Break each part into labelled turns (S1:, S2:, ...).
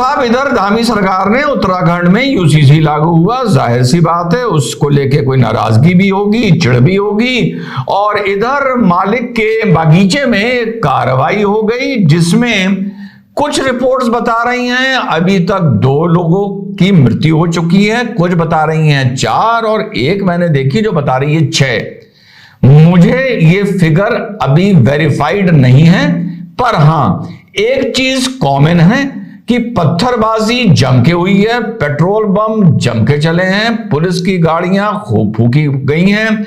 S1: साहब इधर धामी सरकार ने उत्तराखंड में यूसीसी लागू हुआ, जाहिर सी बात है उसको लेके कोई नाराजगी भी होगी, चिढ़ भी होगी। और इधर मालिक के बगीचे में कार्रवाई हो गई जिसमें कुछ रिपोर्ट्स बता रही हैं अभी तक 2 लोगों की मृत्यु हो चुकी है, कुछ बता रही हैं 4 और एक मैंने देखी जो बता रही है 6। मुझे ये फिगर अभी वेरीफाइड नहीं है, पर हां एक चीज कॉमन है कि पत्थरबाजी जम के हुई है, पेट्रोल बम जम के चले हैं, पुलिस की गाड़ियां खूब फूकी गई हैं,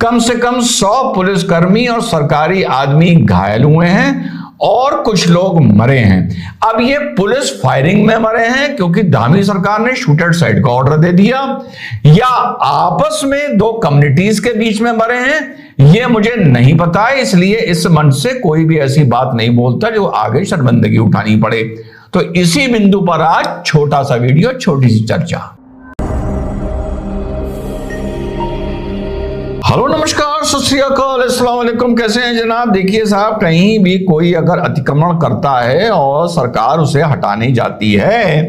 S1: कम से कम 100 पुलिसकर्मी और सरकारी आदमी घायल हुए हैं और कुछ लोग मरे हैं। अब ये पुलिस फायरिंग में मरे हैं क्योंकि धामी सरकार ने शूट एट साइट का ऑर्डर दे दिया, या आपस में 2 कम्युनिटीज के बीच में मरे हैं, ये मुझे नहीं पता है। इसलिए इस मंच से कोई भी ऐसी बात नहीं बोलता जो आगे शर्मिंदगी उठानी पड़े। तो इसी बिंदु पर आज छोटा सा वीडियो, छोटी सी चर्चा। हेलो नमस्कार, सत श्री अकाल, अस्सलाम वालेकुम, कैसे हैं जनाब। देखिए साहब, कहीं भी कोई अगर अतिक्रमण करता है और सरकार उसे हटाने जाती है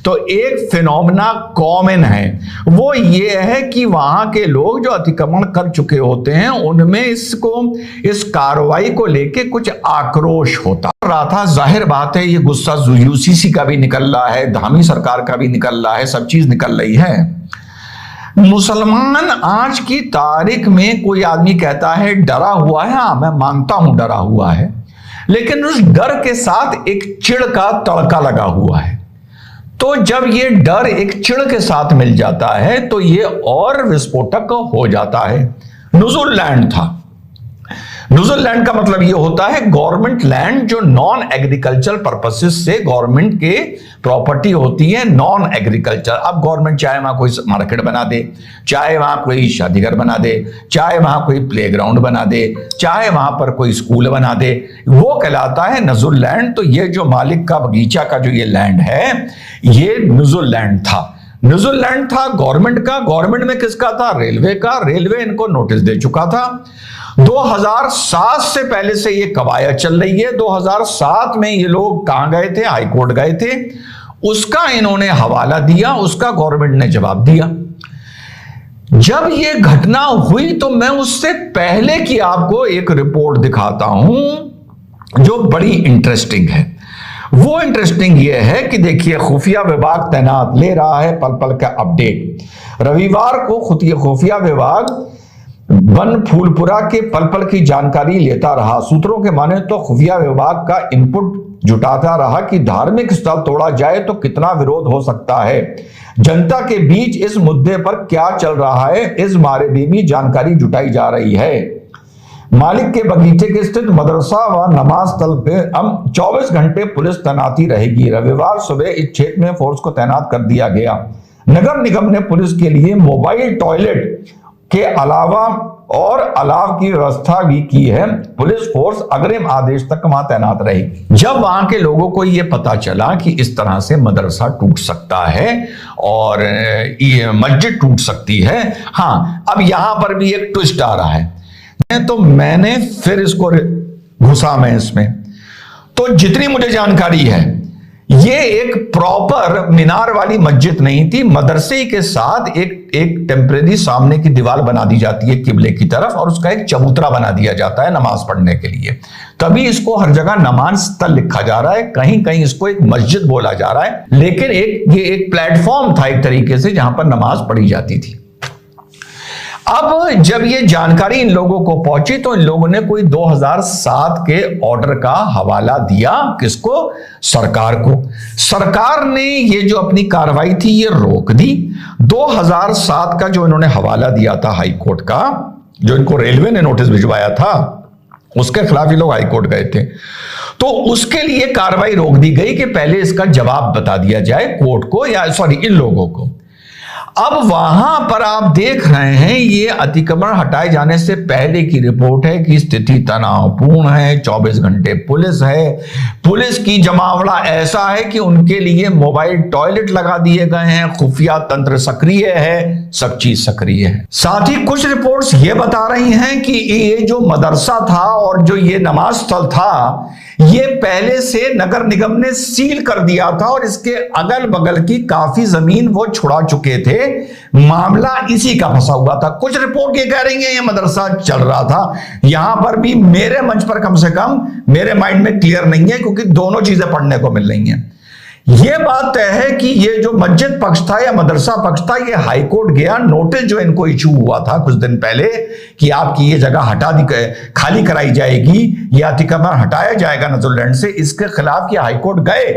S1: तो एक फिनोमेना कॉमन है, वो ये है कि वहां के लोग जो अतिक्रमण कर चुके होते हैं उनमें इस कार्रवाई को लेके कुछ आक्रोश होता रहा था। जाहिर बात है ये गुस्सा यूसीसी का भी निकल रहा है, धामी सरकार का भी निकल रहा है, सब चीज निकल रही है। मुसलमान आज की तारीख में कोई आदमी कहता है डरा हुआ है, हाँ मैं मानता हूं डरा हुआ है, लेकिन उस डर के साथ एक चिढ़ का तड़का लगा हुआ है। तो जब ये डर एक चिढ़ के साथ मिल जाता है तो ये और विस्फोटक हो जाता है। नुजुल लैंड था। नुजुल लैंड का मतलब ये होता है गवर्नमेंट लैंड जो नॉन एग्रीकल्चर पर्पसेस से गवर्नमेंट के प्रॉपर्टी होती है, नॉन एग्रीकल्चर। अब गवर्नमेंट चाहे वहां कोई मार्केट बना दे, चाहे वहां कोई शादीगर बना दे, चाहे वहां कोई प्लेग्राउंड बना दे, चाहे वहां पर कोई स्कूल बना दे, वो कहलाता है नुजुल लैंड। तो ये जो मालिक का बगीचा का जो ये लैंड है, ये नुजुल लैंड था। नुजुल लैंड था गवर्नमेंट का। गवर्नमेंट में किसका था? रेलवे का। रेलवे इनको नोटिस दे चुका था। 2007 से पहले से ये कवायद चल रही है। 2007 में ये लोग कहां गए थे? हाईकोर्ट गए थे, उसका इन्होंने हवाला दिया, उसका गवर्नमेंट ने जवाब दिया। जब ये घटना हुई तो मैं उससे पहले की आपको एक रिपोर्ट दिखाता हूं जो बड़ी इंटरेस्टिंग है। वो इंटरेस्टिंग ये है कि देखिए, खुफिया विभाग तैनात ले रहा है पल पल का अपडेट। रविवार को खुफिया विभाग वन फूलपुरा के पल पल की जानकारी लेता रहा। सूत्रों के माने तो खुफिया विभाग का इनपुट जुटाता रहा कि धार्मिक स्थल तोड़ा जाए तो कितना विरोध हो सकता है, जनता के बीच इस मुद्दे पर क्या चल रहा है, इस बारे में भी जानकारी जुटाई जा रही है। मालिक के बगीचे के स्थित मदरसा व नमाज स्थल पे अब 24 घंटे पुलिस तैनाती रहेगी। रविवार सुबह इस क्षेत्र में फोर्स को तैनात कर दिया गया। नगर निगम ने पुलिस के लिए मोबाइल टॉयलेट के अलावा और अलाव की व्यवस्था भी की है। पुलिस फोर्स अग्रिम आदेश तक वहां तैनात रहेगी। जब वहां के लोगों को यह पता चला कि इस तरह से मदरसा टूट सकता है और ये मस्जिद टूट सकती है, हाँ अब यहां पर भी एक ट्विस्ट आ रहा है। तो मैंने फिर इसको घुसा मैं इसमें, तो जितनी मुझे जानकारी है ये एक प्रॉपर मीनार वाली मस्जिद नहीं थी। मदरसे के साथ एक टेम्परेरी सामने की दीवार बना दी जाती है किबले की तरफ, और उसका एक चबूतरा बना दिया जाता है नमाज पढ़ने के लिए। तभी इसको हर जगह नमाज स्थल लिखा जा रहा है, कहीं कहीं इसको एक मस्जिद बोला जा रहा है, लेकिन ये एक प्लेटफॉर्म था एक तरीके से जहां पर नमाज पढ़ी जाती थी। अब जब ये जानकारी इन लोगों को पहुंची तो इन लोगों ने कोई 2007 के ऑर्डर का हवाला दिया। किसको? सरकार को। सरकार ने ये जो अपनी कार्रवाई थी ये रोक दी। 2007 का जो इन्होंने हवाला दिया था हाई कोर्ट का, जो इनको रेलवे ने नोटिस भिजवाया था, उसके खिलाफ ये लोग हाई कोर्ट गए थे, तो उसके लिए कार्रवाई रोक दी गई कि पहले इसका जवाब बता दिया जाए कोर्ट को, या सॉरी इन लोगों को। अब वहां पर आप देख रहे हैं ये अतिक्रमण हटाए जाने से पहले की रिपोर्ट है कि स्थिति तनावपूर्ण है, 24 घंटे पुलिस है, पुलिस की जमावड़ा ऐसा है कि उनके लिए मोबाइल टॉयलेट लगा दिए गए हैं, खुफिया तंत्र सक्रिय है, सब चीज सक्रिय है। साथ ही कुछ रिपोर्ट्स ये बता रही हैं कि ये जो मदरसा था और जो ये नमाज स्थल था, ये पहले से नगर निगम ने सील कर दिया था और इसके अगल बगल की काफी जमीन वो छुड़ा चुके थे। मामला इसी का फंसा हुआ था। कुछ रिपोर्ट ये कह रही है ये मदरसा चल रहा था। यहां पर भी मेरे मंच पर कम से कम मेरे माइंड में क्लियर नहीं है, क्योंकि दोनों चीजें पढ़ने को मिल रही हैं। यह बात तय है कि ये जो मस्जिद पक्ष था या मदरसा पक्ष था, ये हाईकोर्ट गया। नोटिस जो इनको इशू हुआ था कुछ दिन पहले कि आपकी ये जगह हटा दी, खाली कराई जाएगी या अतिक्रमण हटाया जाएगा नजरलैंड से, इसके खिलाफ ये हाईकोर्ट गए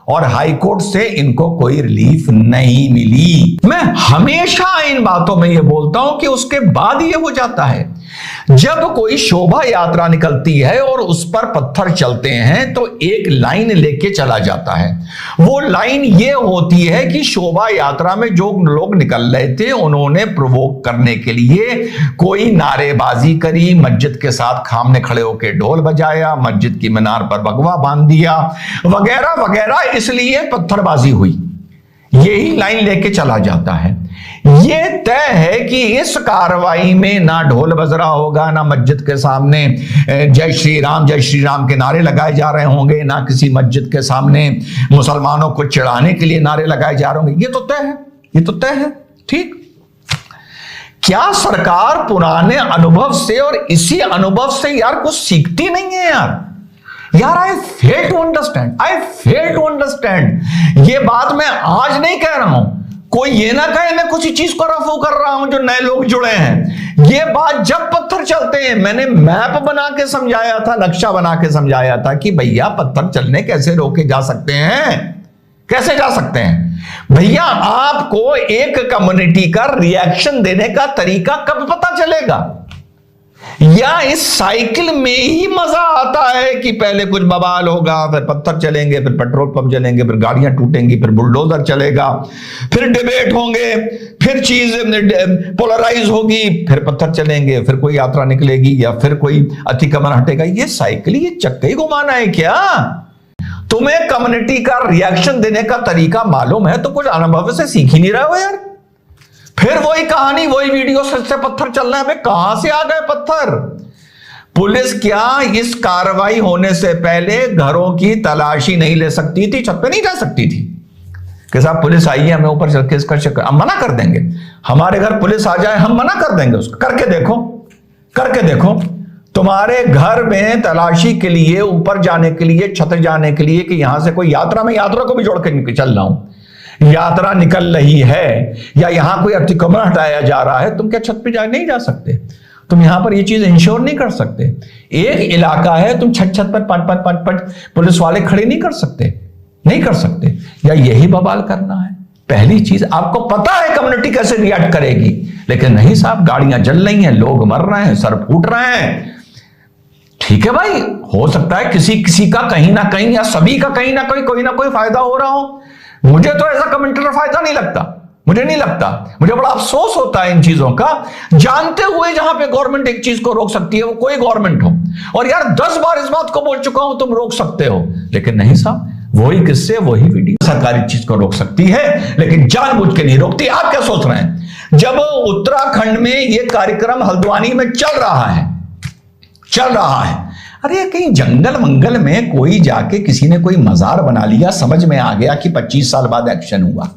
S1: और हाईकोर्ट से इनको कोई रिलीफ नहीं मिली। मैं हमेशा इन बातों में ये बोलता हूं कि उसके बाद ये हो जाता है, जब कोई शोभा यात्रा निकलती है और उस पर पत्थर चलते हैं तो एक लाइन लेके चला जाता है। वो लाइन ये होती है कि शोभा यात्रा में जो लोग निकल रहे थे उन्होंने प्रोवोक करने के लिए कोई नारेबाजी करी, मस्जिद के साथ सामने खड़े होकर ढोल बजाया, मस्जिद की मीनार पर भगवा बांध दिया वगैरह वगैरह, इसलिए पत्थरबाजी हुई। यही लाइन लेके चला जाता है। यह तय है कि इस कार्रवाई में ना ढोल बज रहा होगा, ना मस्जिद के सामने जय श्री राम के नारे लगाए जा रहे होंगे, ना किसी मस्जिद के सामने मुसलमानों को चिढ़ाने के लिए नारे लगाए जा रहे होंगे। ये तो तय है, ये तो तय है। ठीक, क्या सरकार पुराने अनुभव से और इसी अनुभव से यार कुछ सीखती नहीं है यार आई फेल टू अंडरस्टैंड। ये बात मैं आज नहीं कह रहा हूं, कोई ये ना कहे मैं कुछ चीज को रफू कर रहा हूं जो नए लोग जुड़े हैं। ये बात जब पत्थर चलते हैं, मैंने मैप बना के समझाया था, नक्शा बना के समझाया था कि भैया पत्थर चलने कैसे रोके जा सकते हैं, कैसे जा सकते हैं। भैया आपको एक कम्युनिटी का रिएक्शन देने का तरीका कब पता चलेगा? या इस साइकिल में ही मजा आता है कि पहले कुछ बवाल होगा, फिर पत्थर चलेंगे, फिर पेट्रोल पंप चलेंगे, फिर गाड़ियां टूटेंगी, फिर बुलडोजर चलेगा, फिर डिबेट होंगे, फिर चीज पोलराइज होगी, फिर पत्थर चलेंगे, फिर कोई यात्रा निकलेगी या फिर कोई अतिक्रमण हटेगा। ये साइकिल, ये चक्के ही घुमाना है क्या? तुम्हें कम्युनिटी का रिएक्शन देने का तरीका मालूम है तो कुछ अनुभव से सीख ही नहीं रहे हो यार। फिर वही कहानी, वही वीडियो, सच से पत्थर चल रहे हैं। कहां से आ गए पत्थर? पुलिस क्या इस कार्रवाई होने से पहले घरों की तलाशी नहीं ले सकती थी? छत पे नहीं जा सकती थी कि साहब पुलिस आई है, हमें ऊपर चल के इसका चक्कर, हम मना कर देंगे। हमारे घर पुलिस आ जाए हम मना कर देंगे उसको। करके देखो, करके देखो। तुम्हारे घर में तलाशी के लिए, ऊपर जाने के लिए, छत जाने के लिए, कि यहां से कोई यात्रा में यात्रा को भी जोड़ के चल रहा हूं, यात्रा निकल रही है या यहां कोई अतिक्रमण हटाया जा रहा है, तुम क्या छत पे नहीं जा सकते? तुम यहां पर ये चीज इंश्योर नहीं कर सकते? एक इलाका है, तुम छत छत पर पांच पुलिस वाले खड़े नहीं कर सकते, नहीं कर सकते। या यही बवाल करना है? पहली चीज, आपको पता है कम्युनिटी कैसे रिएक्ट करेगी, लेकिन नहीं साहब, गाड़ियां जल रही हैं, लोग मर रहे हैं, सर फूट रहे हैं। ठीक है भाई, हो सकता है किसी का कहीं ना कहीं या सभी का कहीं ना कहीं कोई ना कोई फायदा हो रहा हो। मुझे तो ऐसा कमेंटेटर फायदा नहीं लगता, मुझे नहीं लगता। मुझे बड़ा अफसोस होता है इन चीजों का, जानते हुए जहां पे गवर्नमेंट एक चीज को रोक सकती है, वो कोई गवर्नमेंट हो, और यार 10 बार इस बात को बोल चुका हूं तुम रोक सकते हो, लेकिन नहीं साहब, वही किस्से, वही वीडियो सरकारी चीज को रोक सकती है लेकिन जानबूझ के नहीं रोकती। आप क्या सोच रहे हैं? जब उत्तराखंड में यह कार्यक्रम हल्द्वानी में चल रहा है, अरे कहीं जंगल मंगल में कोई जाके किसी ने कोई मजार बना लिया, समझ में आ गया कि 25 साल बाद एक्शन हुआ।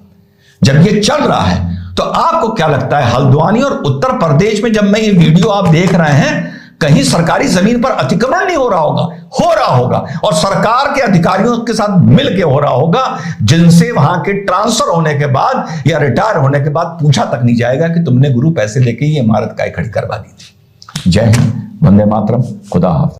S1: जब ये चल रहा है तो आपको क्या लगता है हल्द्वानी और उत्तर प्रदेश में जब मैं ये वीडियो आप देख रहे हैं, कहीं सरकारी जमीन पर अतिक्रमण नहीं हो रहा होगा? हो रहा होगा, और सरकार के अधिकारियों के साथ मिलकर हो रहा होगा, जिनसे वहां के ट्रांसफर होने के बाद या रिटायर होने के बाद पूछा तक नहीं जाएगा कि तुमने गुरु पैसे लेके ये इमारत काय खड़ी करवा दी थी। जय हिंद, वंदे मातरम, खुदा हाफिज।